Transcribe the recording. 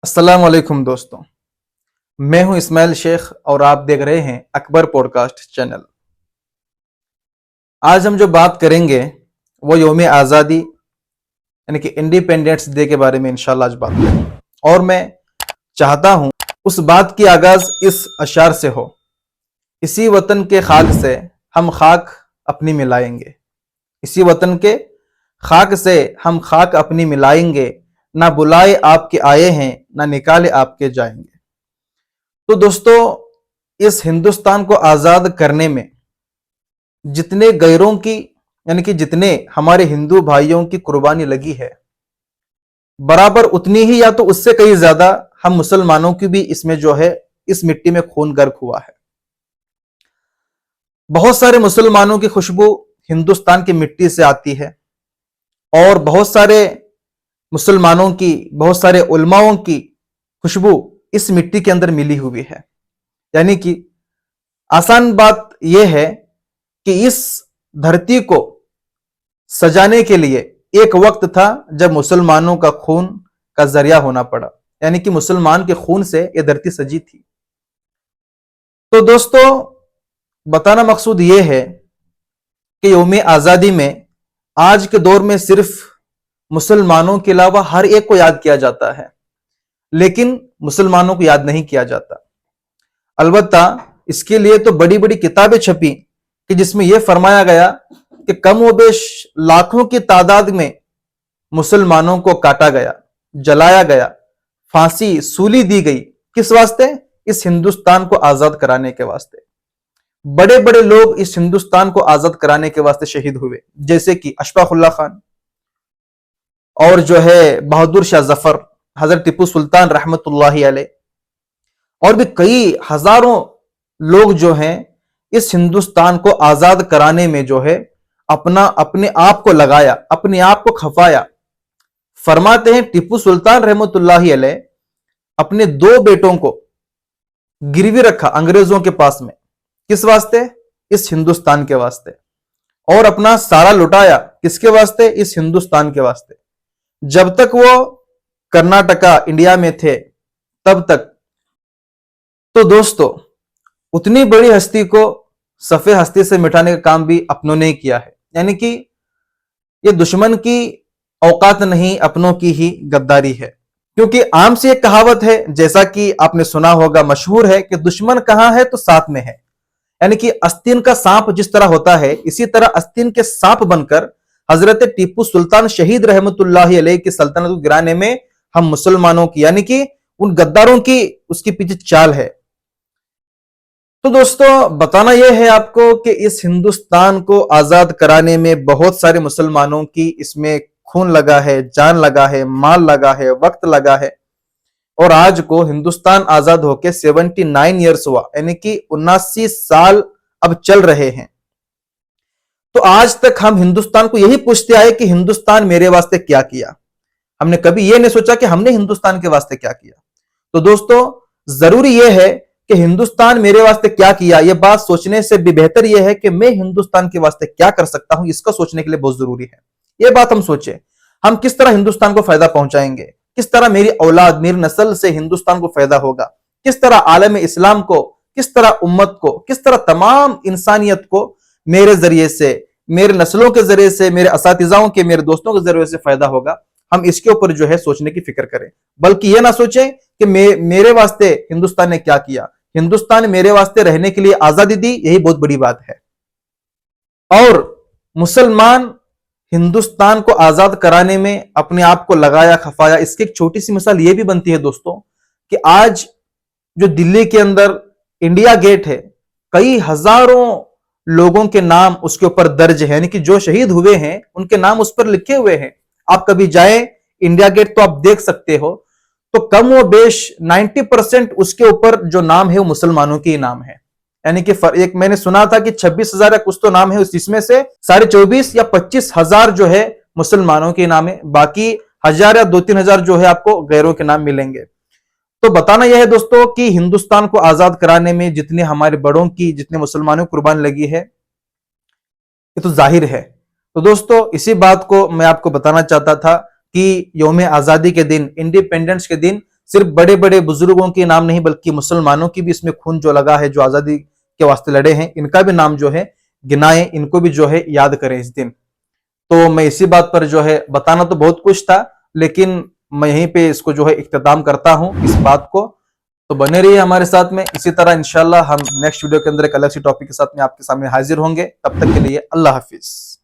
अस्सलाम वालेकुम दोस्तों। मैं हूं इस्माइल शेख और आप देख रहे हैं अकबर पॉडकास्ट चैनल। आज हम जो बात करेंगे वो यौम आज़ादी यानी कि इंडिपेंडेंस डे के बारे में इंशाल्लाह आज बात करेंगे। और मैं चाहता हूं उस बात की आगाज इस अशार से हो, इसी वतन के खाक से हम खाक अपनी मिलाएंगे, इसी वतन के खाक से हम खाक अपनी मिलाएंगे, ना बुलाए आपके आए हैं ना निकाले आपके जाएंगे। तो दोस्तों, इस हिंदुस्तान को आजाद करने में जितने गैरों की यानी कि जितने हमारे हिंदू भाइयों की कुर्बानी लगी है, बराबर उतनी ही या तो उससे कहीं ज्यादा हम मुसलमानों की भी इसमें जो है इस मिट्टी में खून गर्क हुआ है। बहुत सारे मुसलमानों की खुशबू हिंदुस्तान की मिट्टी से आती है और बहुत सारे मुसलमानों की, बहुत सारे उलमाओं की खुशबू इस मिट्टी के अंदर मिली हुई है। यानी कि आसान बात यह है कि इस धरती को सजाने के लिए एक वक्त था जब मुसलमानों का खून का जरिया होना पड़ा, यानी कि मुसलमान के खून से यह धरती सजी थी। तो दोस्तों, बताना मकसूद यह है कि यौम आजादी में आज के दौर में सिर्फ मुसलमानों के अलावा हर एक को याद किया जाता है, लेकिन मुसलमानों को याद नहीं किया जाता। अलबत्ता इसके लिए तो बड़ी बड़ी किताबें छपी कि जिसमें यह फरमाया गया कि कम व बेश लाखों की तादाद में मुसलमानों को काटा गया, जलाया गया, फांसी सूली दी गई। किस वास्ते? इस हिंदुस्तान को आजाद कराने के वास्ते। बड़े बड़े लोग इस हिंदुस्तान को आजाद कराने के वास्ते शहीद हुए, जैसे कि अशफाक उल्लाह खान और जो है बहादुर शाह जफर, हजरत टीपू सुल्तान रहमतुल्लाहि अलैह, और भी कई हजारों लोग जो हैं इस हिंदुस्तान को आजाद कराने में जो है अपने आप को लगाया, अपने आप को खपाया। फरमाते हैं टीपू सुल्तान रहमतुल्लाहि अलैह अपने दो बेटों को गिरवी रखा अंग्रेजों के पास में। किस वास्ते? इस हिंदुस्तान के वास्ते। और अपना सारा लुटाया किसके वास्ते? इस हिंदुस्तान के वास्ते। जब तक वो कर्नाटका इंडिया में थे तब तक। तो दोस्तों, उतनी बड़ी हस्ती को सफे हस्ती से मिटाने का काम भी अपनों ने किया है। यानी कि ये दुश्मन की औकात नहीं, अपनों की ही गद्दारी है। क्योंकि आम से एक कहावत है, जैसा कि आपने सुना होगा, मशहूर है कि दुश्मन कहां है तो साथ में है। यानी कि आस्तीन का सांप जिस तरह होता है, इसी तरह आस्तीन के सांप बनकर हजरत टीपू सुल्तान शहीद रहमतुल्लाहि अलैह की सल्तनत को गिराने में हम मुसलमानों की यानी कि उन गद्दारों की उसके पीछे चाल है। तो दोस्तों, बताना यह है आपको कि इस हिंदुस्तान को आजाद कराने में बहुत सारे मुसलमानों की इसमें खून लगा है, जान लगा है, माल लगा है, वक्त लगा है। और आज को हिंदुस्तान आजाद होके 79 ईयर्स हुआ, यानी कि 79 साल अब चल रहे हैं। तो आज तक हम हिंदुस्तान को यही पूछते आए कि हिंदुस्तान मेरे वास्ते क्या किया। हमने कभी यह नहीं सोचा कि हमने हिंदुस्तान के वास्ते क्या किया। तो दोस्तों, जरूरी यह है कि हिंदुस्तान मेरे वास्ते क्या किया, यह बात सोचने से भी बेहतर यह है कि मैं हिंदुस्तान के वास्ते क्या कर सकता हूं। इसका सोचने के लिए बहुत जरूरी है। यह बात हम सोचे, हम किस तरह हिंदुस्तान को फायदा पहुंचाएंगे, किस तरह मेरी औलाद, मेरी नस्ल से हिंदुस्तान को फायदा होगा, किस तरह आलम इस्लाम को, किस तरह उम्मत को, किस तरह तमाम इंसानियत को मेरे जरिए से, मेरे नस्लों के जरिए से, मेरे असातिजाओं के, मेरे दोस्तों के जरिए से फायदा होगा। हम इसके ऊपर जो है सोचने की फिक्र करें, बल्कि यह ना सोचें कि मेरे वास्ते हिंदुस्तान ने क्या किया। हिंदुस्तान ने मेरे वास्ते रहने के लिए आजादी दी, यही बहुत बड़ी बात है। और मुसलमान हिंदुस्तान को आजाद कराने में अपने आप को लगाया, खफाया। इसकी एक छोटी सी मिसाल यह भी बनती है दोस्तों कि आज जो दिल्ली के अंदर इंडिया गेट है, कई हजारों लोगों के नाम उसके ऊपर दर्ज है, यानी कि जो शहीद हुए हैं उनके नाम उस पर लिखे हुए हैं। आप कभी जाए इंडिया गेट तो आप देख सकते हो, तो कम व बेश 90% उसके ऊपर जो नाम है वो मुसलमानों के ही नाम है। यानी कि एक मैंने सुना था कि 26,000 या कुछ तो नाम है, जिसमें से 24,500 या 25,000 जो है मुसलमानों के नाम है, बाकी 1,000 या 2-3 हजार जो है आपको गैरों के नाम मिलेंगे। तो बताना यह है दोस्तों कि हिंदुस्तान को आजाद कराने में जितने हमारे बड़ों की, जितने मुसलमानों की कुर्बान लगी है, ये तो जाहिर है। तो दोस्तों, इसी बात को मैं आपको बताना चाहता था कि यौम आजादी के दिन, इंडिपेंडेंस के दिन सिर्फ बड़े बड़े बुजुर्गों के नाम नहीं बल्कि मुसलमानों की भी इसमें खून जो लगा है, जो आजादी के वास्ते लड़े हैं, इनका भी नाम जो है गिनाएं, इनको भी जो है याद करें इस दिन। तो मैं इसी बात पर जो है बताना तो बहुत कुछ था, लेकिन मैं यहीं पे इसको जो है इख्तिताम करता हूं इस बात को। तो बने रहिए हमारे साथ में, इसी तरह इंशाल्लाह हम नेक्स्ट वीडियो के अंदर एक अलग सी टॉपिक के साथ में आपके सामने हाजिर होंगे। तब तक के लिए अल्लाह हाफिज।